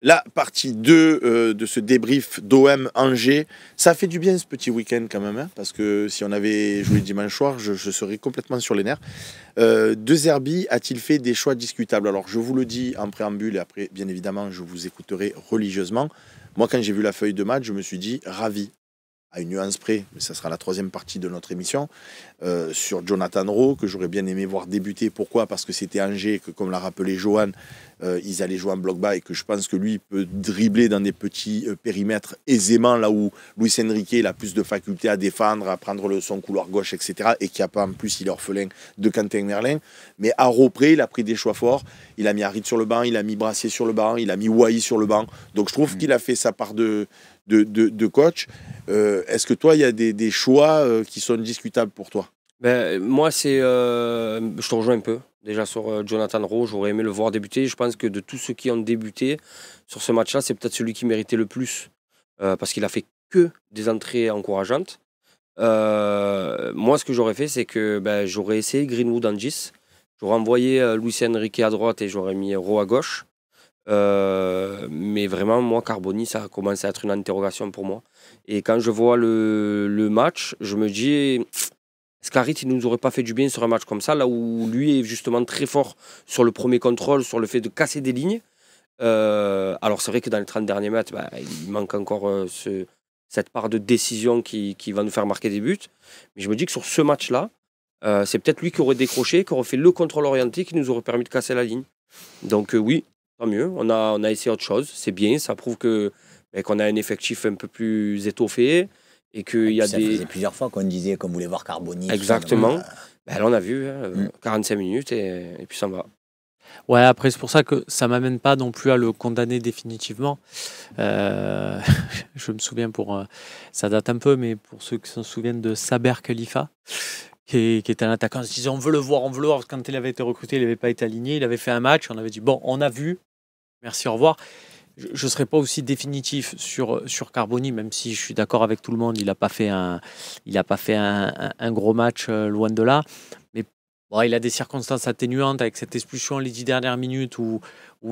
La partie 2 de ce débrief d'OM Angers, ça fait du bien ce petit week-end quand même, hein, parce que si on avait joué dimanche soir, je serais complètement sur les nerfs. De Zerbi a-t-il fait des choix discutables? Alors je vous le dis en préambule et après bien évidemment je vous écouterai religieusement. Moi quand j'ai vu la feuille de match, je me suis dit ravi, à une nuance près, mais ça sera la troisième partie de notre émission, sur Jonathan Rowe, que j'aurais bien aimé voir débuter. Pourquoi? Parce que c'était Angers, que comme l'a rappelé Johan, ils allaient jouer en bloc bas et que je pense que lui peut dribbler dans des petits périmètres aisément, là où Luis Enrique il a plus de faculté à défendre, à prendre son couloir gauche, etc. Et qui a pas en plus, il est orphelin de Quentin Merlin. Mais à Rowe près, il a pris des choix forts. Il a mis Harit sur le banc, il a mis Brassier sur le banc, il a mis Wai sur le banc. Donc je trouve qu'il a fait sa part de coach. Est-ce que toi, il y a des choix qui sont discutables pour toi? Moi, je te rejoins un peu. Déjà sur Jonathan Rowe, j'aurais aimé le voir débuter. Je pense que de tous ceux qui ont débuté sur ce match-là, c'est peut-être celui qui méritait le plus. Parce qu'il a fait que des entrées encourageantes. Moi, ce que j'aurais fait, c'est que j'aurais essayé Greenwood en 10. J'aurais envoyé Luis Enrique à droite et j'aurais mis Rowe à gauche. Mais vraiment, moi, Carboni, ça a commencé à être une interrogation pour moi. Et quand je vois le match, je me dis, est-ce qu'Harit, il nous aurait pas fait du bien sur un match comme ça, là où lui est justement très fort sur le premier contrôle, sur le fait de casser des lignes. Alors c'est vrai que dans les 30 derniers mètres, il manque encore cette part de décision qui va nous faire marquer des buts. Mais je me dis que sur ce match-là, c'est peut-être lui qui aurait décroché, qui aurait fait le contrôle orienté, qui nous aurait permis de casser la ligne. Donc oui, tant mieux, on a essayé autre chose, c'est bien, ça prouve qu'on a un effectif un peu plus étoffé et qu'il y a ça faisait plusieurs fois qu'on disait qu'on voulait voir Carboni. Exactement. Là, on a vu 45 minutes et puis ça va. Ouais, après, c'est pour ça que ça ne m'amène pas non plus à le condamner définitivement. Je me souviens, ça date un peu, mais pour ceux qui s'en souviennent de Saber Khalifa, qui était un attaquant, on se disait on veut le voir. Quand il avait été recruté, il n'avait pas été aligné, il avait fait un match, on avait dit bon, on a vu, merci, au revoir. Je ne serai pas aussi définitif sur Carboni, même si je suis d'accord avec tout le monde, il n'a pas fait un gros match, loin de là. Mais bon, il a des circonstances atténuantes avec cette expulsion les 10 dernières minutes où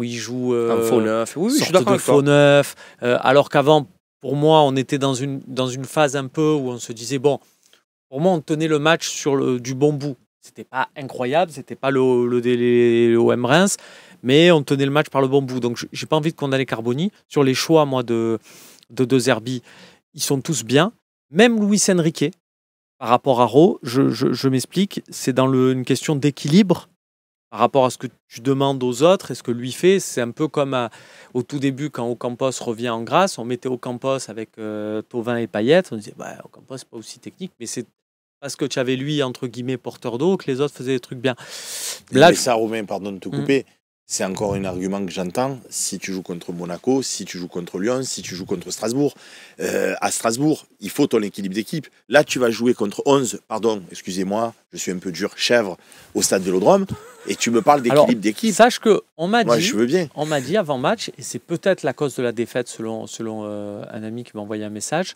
il joue un faux neuf. Oui, je suis d'accord avec faux neuf. Alors qu'avant, pour moi, on était dans une phase un peu où on se disait bon, pour moi, on tenait le match sur du bon bout. C'était pas incroyable, c'était pas le OM Reims, mais on tenait le match par le bon bout. Donc, j'ai pas envie de condamner Carboni. Sur les choix, moi, de Zerbi, ils sont tous bien. Même Luis Enrique, par rapport à Rowe, je m'explique, c'est dans une question d'équilibre par rapport à ce que tu demandes aux autres et ce que lui fait. C'est un peu comme au tout début, quand Ocampos revient en grâce, on mettait Ocampos avec Thauvin et Payet. On disait, Ocampos, c'est pas aussi technique, mais c'est parce que tu avais lui, entre guillemets, porteur d'eau, que les autres faisaient des trucs bien. Mais ça, Romain, pardon de te couper, c'est encore un argument que j'entends. Si tu joues contre Monaco, si tu joues contre Lyon, si tu joues contre Strasbourg, à Strasbourg, il faut ton équilibre d'équipe. Là, tu vas jouer contre 11, pardon, excusez-moi, je suis un peu dur, chèvre, au stade Vélodrome, et tu me parles d'équilibre d'équipe. Sache qu'on m'a dit, je veux bien. On m'a dit avant match, et c'est peut-être la cause de la défaite selon un ami qui m'a envoyé un message,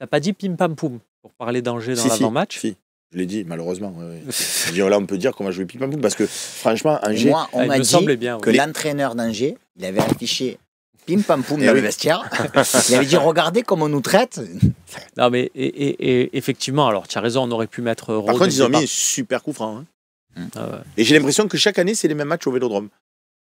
t'as pas dit pim pam poum pour parler d'Angers dans l'avant-match. Si. Je l'ai dit, malheureusement. Là, on peut dire qu'on va jouer pim pam poum parce que, franchement, Angers. Moi, on m'a dit que l'entraîneur d'Angers, il avait affiché pim pam poum dans le vestiaire. Il avait dit regardez comment on nous traite. Non, mais et effectivement, alors tu as raison, on aurait pu mettre. Par contre, ils ont mis un super coup franc. Et j'ai l'impression que chaque année, c'est les mêmes matchs au Vélodrome.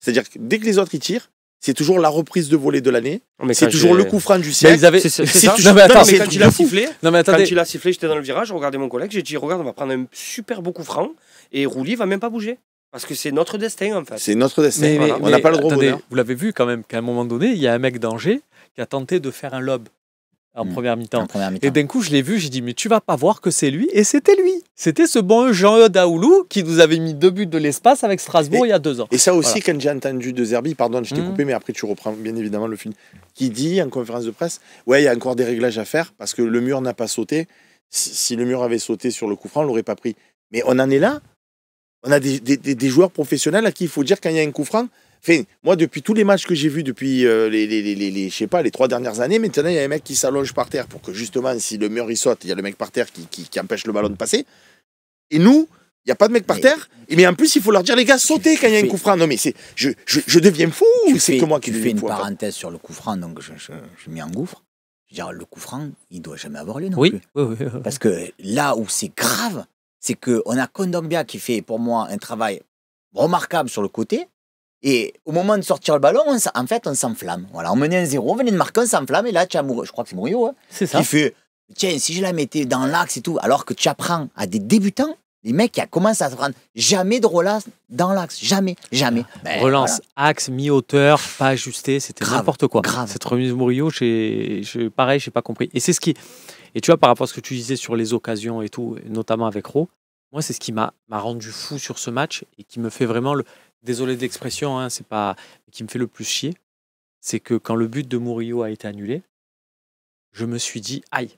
C'est-à-dire que dès que les autres y tirent, c'est toujours la reprise de volée de l'année. C'est toujours le coup franc du siècle. C'est ça. Quand il a sifflé, j'étais dans le virage, je regardais mon collègue, j'ai dit regarde, on va prendre un super beau coup franc et Roulier va même pas bouger. Parce que c'est notre destin en fait. C'est notre destin. Voilà. On n'a pas le droit. Attendez, vous l'avez vu quand même qu'à un moment donné, il y a un mec d'Angers qui a tenté de faire un lob en première mi-temps. Et d'un coup, je l'ai vu, j'ai dit mais tu vas pas voir que c'est lui. Et c'était lui. C'était ce bon Jean-Eudes Aoulou qui nous avait mis 2 buts de l'espace avec Strasbourg il y a 2 ans. Et ça aussi, quand j'ai entendu de Zerbi, pardon, je t'ai coupé, mais après tu reprends bien évidemment le film, qui dit en conférence de presse, ouais, il y a encore des réglages à faire parce que le mur n'a pas sauté. Si le mur avait sauté sur le coup franc, on l'aurait pas pris. Mais on en est là. On a des joueurs professionnels à qui il faut dire quand il y a un coup franc. Enfin, moi, depuis tous les matchs que j'ai vus depuis je sais pas, les 3 dernières années, maintenant, il y a un mec qui s'allonge par terre pour que justement, si le mur il saute, il y a le mec par terre qui empêche le ballon de passer. Et nous, Il n'y a pas de mec par terre. Mais en plus, il faut leur dire, les gars, sautez quand il y a un coup franc. Non, mais je deviens fou ou c'est que moi qui fais deviens une fou? parenthèse sur le coup franc, donc je m'y engouffre. Je veux dire, le coup franc, il ne doit jamais avoir lieu non Oui, plus. oui. Parce que là où c'est grave, c'est qu'on a Kondogbia qui fait pour moi un travail remarquable sur le côté. Et au moment de sortir le ballon, en fait, on s'enflamme. Voilà, on menait 1-0, on venait de marquer, on s'enflamme. Et là, tu as je crois que c'est Murillo, hein, C'est ça. qui fait tiens, si je la mettais dans l'axe et tout, alors que tu apprends à des débutants, les mecs qui commencent à se prendre jamais de relance dans l'axe. Jamais. Ben, Relance, voilà. axe, mi-hauteur, pas ajusté, c'était Grave, n'importe quoi. grave. Cette remise de Murillo, pareil, j'ai pas compris. Et c'est ce qui. Et tu vois, par rapport à ce que tu disais sur les occasions et tout, et notamment avec Ro, moi, c'est ce qui m'a rendu fou sur ce match et qui me fait vraiment désolé d'expression, hein, c'est pas. Qui me fait le plus chier. C'est que quand le but de Murillo a été annulé, je me suis dit, aïe,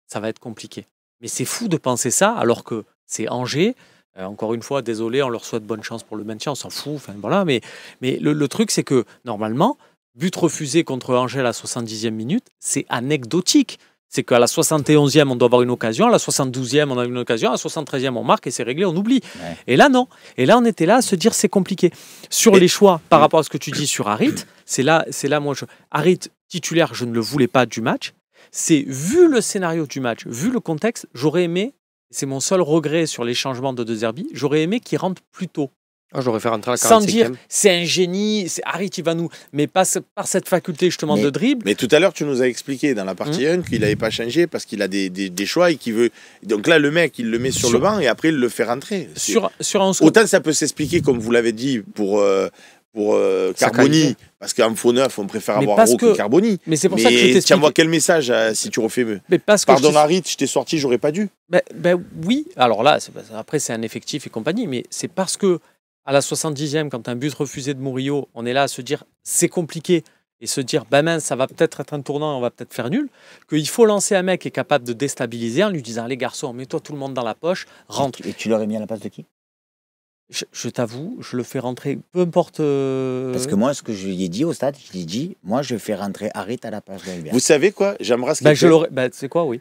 ça va être compliqué. Mais c'est fou de penser ça alors que c'est Angers. Encore une fois, désolé, on leur souhaite bonne chance pour le maintien, on s'en fout. Enfin, voilà, mais le truc, c'est que normalement, but refusé contre Angers à la 70e minute, c'est anecdotique. C'est qu'à la 71e, on doit avoir une occasion, à la 72e, on a une occasion, à la 73e, on marque et c'est réglé, on oublie. Ouais. Et là, non. Et là, on était là à se dire c'est compliqué. Sur les choix, par rapport à ce que tu dis sur Harit, c'est là moi, Harit, titulaire, je ne le voulais pas du match. C'est vu le scénario du match, vu le contexte, j'aurais aimé, c'est mon seul regret sur les changements de De Zerbi, j'aurais aimé qu'il rentre plus tôt. J'aurais fait rentrer à la 45e. Sans dire, c'est un génie, c'est Harit, il va nous. Mais par cette faculté justement de dribble. Mais tout à l'heure, tu nous as expliqué dans la partie 1 qu'il n'avait pas changé parce qu'il a des choix et qu'il veut. Donc là, le mec, il le met sur le banc et après, il le fait rentrer. Sur un Autant ça peut s'expliquer, comme vous l'avez dit, pour Carboni, parce qu'en faux neuf, on préfère avoir Ro que Carboni. Mais c'est pour ça que je t'explique. Tu envoies quel message si tu refais mieux? Pardon, Harit, je t'ai sorti, j'aurais pas dû. Oui, alors là, après, c'est un effectif et compagnie, mais c'est parce que à la 70e, quand un but refusé de Murillo, on est là à se dire c'est compliqué et se dire mince, ça va peut-être être un tournant, on va peut-être faire nul, qu'il faut lancer un mec qui est capable de déstabiliser en lui disant les garçons, mets-toi tout le monde dans la poche, rentre. Et tu l'aurais mis à la place de qui? Je t'avoue, je le fais rentrer, peu importe. Parce que moi, ce que je lui ai dit au stade, je lui ai dit, moi, je fais rentrer Harit à la place d'Albert. Vous savez quoi? J'embrasse quelqu'un. C'est quoi, oui.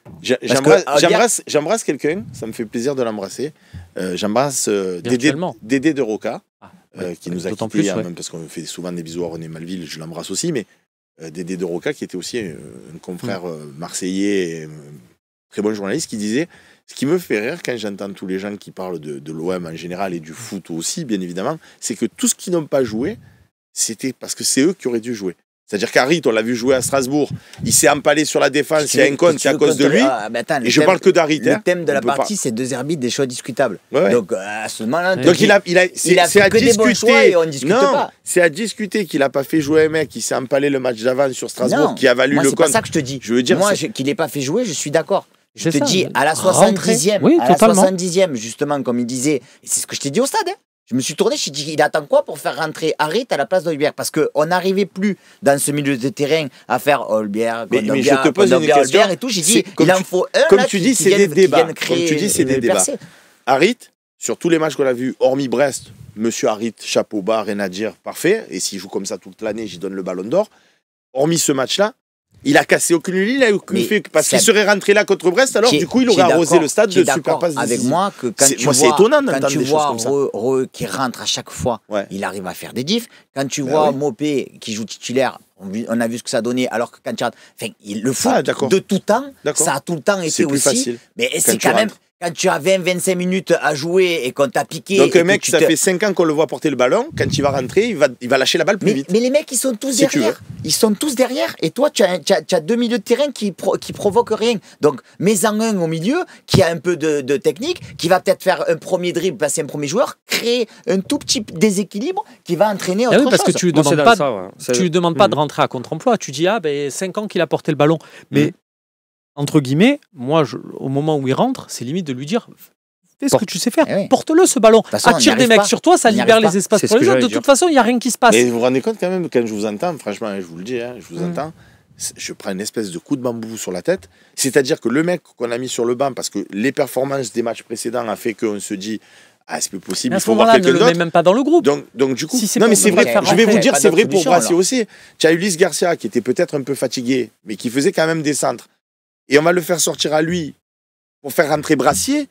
J'embrasse quelqu'un, ça me fait plaisir de l'embrasser. J'embrasse Dédé de Roca, qui nous a quittés, même parce qu'on fait souvent des bisous à René Malville, je l'embrasse aussi, mais Dédé de Roca, qui était aussi un confrère marseillais, et, très bon journaliste, qui disait. Ce qui me fait rire quand j'entends tous les gens qui parlent de l'OM en général et du foot aussi, bien évidemment, c'est que tout ce qu'ils n'ont pas joué, c'était parce que c'est eux qui auraient dû jouer. C'est-à-dire qu'Harit, on l'a vu jouer à Strasbourg, il s'est empalé sur la défense, il y a un compte, c'est à cause de lui. Et je parle que d'Harit. Le thème de la partie, c'est deux arbitres, des choix discutables. Ouais. Donc à ce moment-là, donc c'est à discuter. On discute pas. C'est à discuter qu'il n'a pas fait jouer un mec qui s'est empalé le match d'avant sur Strasbourg, qui a valu le compte. C'est pas ça que je te dis. Je veux dire, moi, qu'il n'ait pas fait jouer, je suis d'accord. Je te dis, à la 70e, oui, à la 70e, justement, comme il disait, et c'est ce que je t'ai dit au stade, hein. Je me suis tourné, je me suis dit, il attend quoi pour faire rentrer Harit à la place d'Olbière? Parce qu'on n'arrivait plus dans ce milieu de terrain à faire Olbière, mais je te pose une question et tout. J'ai dit, il en faut un. Comme tu dis, c'est des débats. Comme tu dis, c'est des débats. Harit, sur tous les matchs qu'on a vus, hormis Brest, monsieur Harit, chapeau bas, rien à dire, parfait. Et s'il joue comme ça toute l'année, j'y donne le ballon d'or. Hormis ce match-là, il a cassé aucune ligne, il a aucune fait parce qu'il serait rentré là contre Brest, alors du coup il aurait arrosé le stade de super passe avec moi que quand tu vois, c'est étonnant d'entendre des choses comme ça. Qui rentre à chaque fois, il arrive à faire des diffs. Quand tu vois Mopé qui joue titulaire, on a vu ce que ça donnait, alors que quand tu rentres, le foot de tout temps, ça a tout le temps été aussi. Facile. Mais c'est quand même. Quand tu as 20-25 minutes à jouer et qu'on t'a piqué... Donc un mec, ça fait 5 ans qu'on le voit porter le ballon, quand il va rentrer, il va lâcher la balle plus vite. Mais les mecs, ils sont tous derrière. Ils sont tous derrière. Et toi, tu as deux milieux de terrain qui provoquent rien. Donc, mets-en un au milieu, qui a un peu de technique, qui va peut-être faire un premier dribble, passer un premier joueur, créer un tout petit déséquilibre qui va entraîner autre chose. Parce que tu lui demandes pas de rentrer à contre-emploi. Tu dis, 5 ans qu'il a porté le ballon. Mais... Entre guillemets, moi, au moment où il rentre, c'est limite de lui dire fais ce que tu sais faire, porte-le ce ballon, attire des mecs sur toi, ça libère les espaces pour les autres. De toute façon, il n'y a rien qui se passe. Mais vous vous rendez compte quand même, quand je vous entends, franchement, je vous le dis, je vous entends, je prends une espèce de coup de bambou sur la tête. C'est-à-dire que le mec qu'on a mis sur le banc, parce que les performances des matchs précédents a fait qu'on se dit c'est plus possible, il faut voir quelqu'un d'autre. Ne le met même pas dans le groupe. Donc du coup, non mais c'est vrai, je vais vous dire, c'est vrai pour Brassier aussi. Tu as Ulysse Garcia qui était peut-être un peu fatigué, mais qui faisait quand même des centres. Et on va le faire sortir à lui pour faire rentrer Brassier.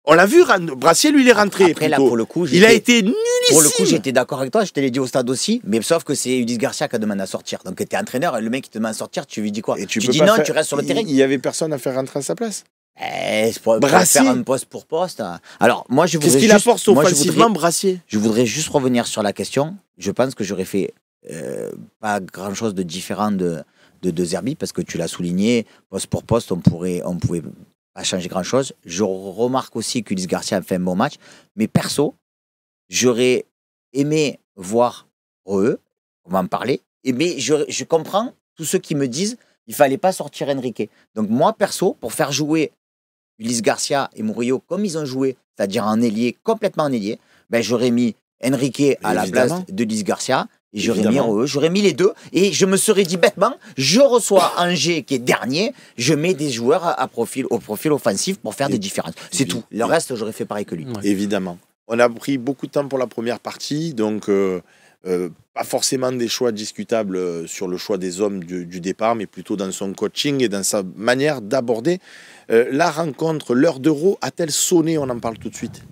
On l'a vu, Brassier, lui, il est rentré. Après, là, pour le coup, il a été nullissime. Pour le coup, j'étais d'accord avec toi, je te l'ai dit au stade aussi, mais sauf que c'est Ulysse Garcia qui a demandé à sortir. Donc, tu es entraîneur, le mec qui te demande à sortir, tu lui dis quoi? Et tu dis non, tu restes sur le terrain. Il n'y avait personne à faire rentrer à sa place. Pour faire un poste pour poste. Alors, moi, je voudrais. Qu'est-ce qu'il apporte offensivement, Brassier? Je voudrais juste revenir sur la question. Je pense que j'aurais fait pas grand-chose de différent de Zerbi, parce que tu l'as souligné, poste pour poste, on pouvait pas changer grand-chose. Je remarque aussi qu'Ulysse Garcia a fait un bon match, mais perso, j'aurais aimé voir Reheux, on va en parler, mais je comprends tous ceux qui me disent il fallait pas sortir Enrique. Donc moi, perso, pour faire jouer Ulysse Garcia et Murillo comme ils ont joué, c'est-à-dire en ailier, complètement en ailier, ben, j'aurais mis Enrique à la place d'Ulysse Garcia, et j'aurais mis Reheux, j'aurais mis les deux, et je me serais dit bêtement, je reçois Angers qui est dernier, je mets des joueurs au profil offensif pour faire des différences. C'est tout. Le reste, j'aurais fait pareil que lui. Ouais. Évidemment. On a pris beaucoup de temps pour la première partie, donc pas forcément des choix discutables sur le choix des hommes du départ, mais plutôt dans son coaching et dans sa manière d'aborder la rencontre. L'heure d'Euro a-t-elle sonné? On en parle tout de suite.